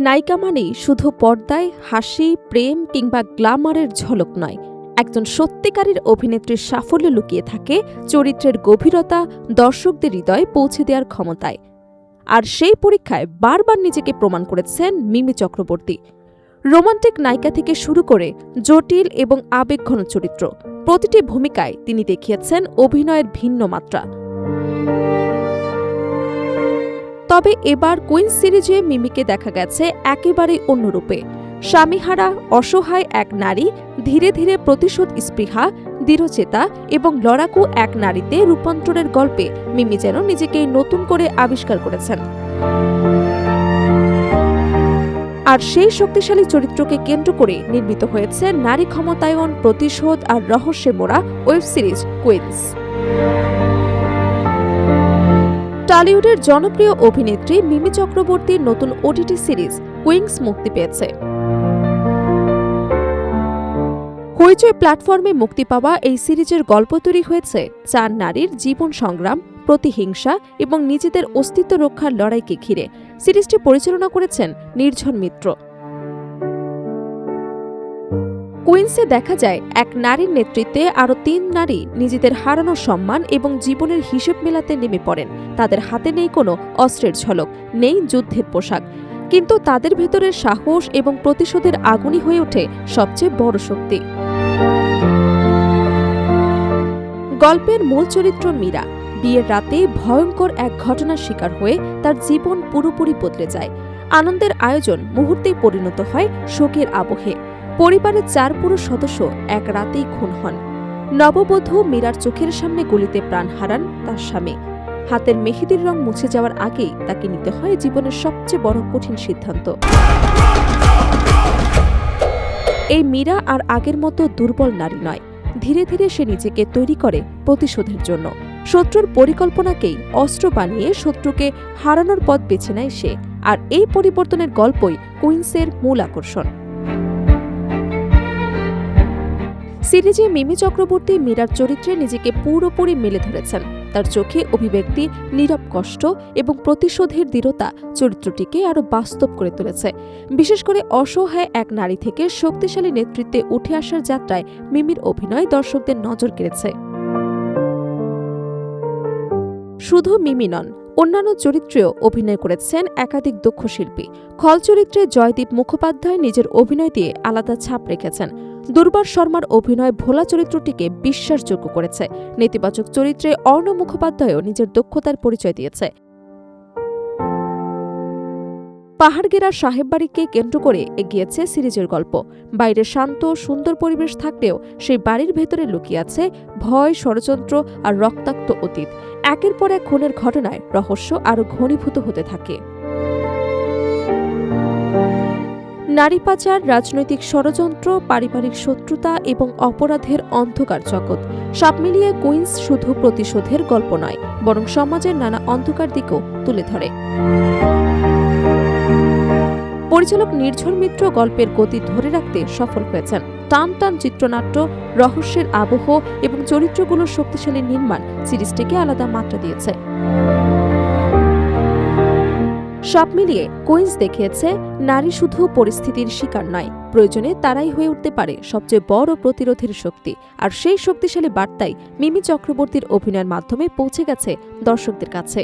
নায়িকা মানেই শুধু পর্দায় হাসি, প্রেম কিংবা গ্ল্যামারের ঝলক নয়, একজন সত্যিকারের অভিনেত্রীর সাফল্য লুকিয়ে থাকে চরিত্রের গভীরতা, দর্শকদের হৃদয়ে পৌঁছে দেওয়ার ক্ষমতায়। আর সেই পরীক্ষায় বারবার নিজেকে প্রমাণ করেছেন মিমি চক্রবর্তী। রোমান্টিক নায়িকা থেকে শুরু করে জটিল এবং আবেগঘন চরিত্র, প্রতিটি ভূমিকায় তিনি দেখিয়েছেন অভিনয়ের ভিন্ন মাত্রা। তবে এবার কুইন্স সিরিজে মিমিকে দেখা গেছে একেবারেই অন্য রূপে। স্বামীহারা, অসহায় এক নারী ধীরে ধীরে প্রতিশোধ স্পৃহা, দৃঢ়চেতা এবং লড়াকু এক নারীতে রূপান্তরের গল্পে মিমি যেন নিজেকে নতুন করে আবিষ্কার করেছেন। আর সেই শক্তিশালী চরিত্রকে কেন্দ্র করে নির্মিত হয়েছে নারী ক্ষমতায়ন, প্রতিশোধ আর রহস্যে মোড়া ওয়েব সিরিজ কুইন্স। টলিউডের জনপ্রিয় অভিনেত্রী মিমি চক্রবর্তীর নতুন ওটিটি সিরিজ কুইন্স মুক্তি পেয়েছে। হইচই প্ল্যাটফর্মে মুক্তি পাওয়া এই সিরিজের গল্প তৈরি হয়েছে 4 নারীর জীবন সংগ্রাম, প্রতিহিংসা এবং নিজেদের অস্তিত্ব রক্ষার লড়াইকে ঘিরে। সিরিজটি পরিচালনা করেছেন নির্ঝর মিত্র। কুইন্সে দেখা যায় এক নারীর নেতৃত্বে আরও 3 নারী নিজেদের হারানো সম্মান এবং জীবনের হিসেব মেলাতে নেমে পড়েন। তাদের হাতে নেই কোনো অস্ত্রের ঝলক, নেই যুদ্ধের পোশাক, কিন্তু তাদের ভেতরের সাহস এবং প্রতিশোধের আগুনই হয়ে ওঠে সবচেয়ে বড় শক্তি। গল্পের মূল চরিত্র মীরা বিয়ের রাতে ভয়ঙ্কর এক ঘটনার শিকার হয়ে তার জীবন পুরোপুরি বদলে যায়। আনন্দের আয়োজন মুহূর্তেই পরিণত হয় শোকের আবহে। পরিবারের 4 পুরুষ সদস্য এক রাতেই খুন হন। নববধূ মীরার চোখের সামনে গুলিতে প্রাণ হারান তার স্বামী। হাতের মেহেদির রং মুছে যাওয়ার আগেই তাকে নিতে হয় জীবনের সবচেয়ে বড় কঠিন সিদ্ধান্ত। এই মীরা আর আগের মতো দুর্বল নারী নয়। ধীরে ধীরে সে নিজেকে তৈরি করে প্রতিশোধের জন্য। শত্রুর পরিকল্পনাকেই অস্ত্র বানিয়ে শত্রুকে হারানোর পথ বেছে নেয় সে। আর এই পরিবর্তনের গল্পই কুইন্সের মূল আকর্ষণ। সিরিজে মিমি চক্রবর্তী মীরার চরিত্রে নিজেকে পুরোপুরি মেলে ধরেছেন। তার চোখে অভিব্যক্তি, নীরব কষ্ট এবং প্রতিশোধের দৃঢ়তা চরিত্রটিকে আরও বাস্তব করে তুলেছে। বিশেষ করে অসহায় এক নারী থেকে শক্তিশালী নেতৃত্বে উঠে আসার যাত্রায় মিমির অভিনয় দর্শকদের নজর কেড়েছে। শুধু মিমি নন, অন্যান্য চরিত্রেও অভিনয় করেছেন একাধিক দক্ষ শিল্পী। খল চরিত্রে জয়দীপ মুখোপাধ্যায় নিজের অভিনয় দিয়ে আলাদা ছাপ রেখেছেন। দুর্বার শর্মার অভিনয় ভোলা চরিত্রটিকে বিশ্বাসযোগ্য করেছে। নেতিবাচক চরিত্রে অর্ণব মুখোপাধ্যায়ও নিজের দক্ষতার পরিচয় দিয়েছে। পাহাড়গেরার সাহেববাড়িকে কেন্দ্র করে এগিয়েছে সিরিজের গল্প। বাইরে শান্ত, সুন্দর পরিবেশ থাকলেও সেই বাড়ির ভেতরে লুকিয়ে আছে ভয়, ষড়যন্ত্র আর রক্তাক্ত অতীত। একের পর এক খুনের ঘটনায় রহস্য আরও ঘনীভূত হতে থাকে। নারী পাচার, রাজনৈতিক ষড়যন্ত্র, পারিবারিক শত্রুতা এবং অপরাধের অন্ধকার জগৎ সব মিলিয়ে কুইন্স শুধু প্রতিশোধের গল্প নয়, বরং সমাজের নানা অন্ধকার দিকও তুলে ধরে। পরিচালক নির্ঝর মিত্র গল্পের গতি ধরে রাখতে সফল হয়েছেন। টান টান চিত্রনাট্য, রহস্যের আবহ এবং চরিত্রগুলোর শক্তিশালী নির্মাণ সিরিজটিকে আলাদা মাত্রা দিয়েছে। সব মিলিয়ে কুইন্স দেখিয়েছে নারী শুধু পরিস্থিতির শিকার নয়, প্রয়োজনে তারাই হয়ে উঠতে পারে সবচেয়ে বড় প্রতিরোধের শক্তি। আর সেই শক্তিশালী বার্তাই মিমি চক্রবর্তীর অভিনয়ের মাধ্যমে পৌঁছে গেছে দর্শকদের কাছে।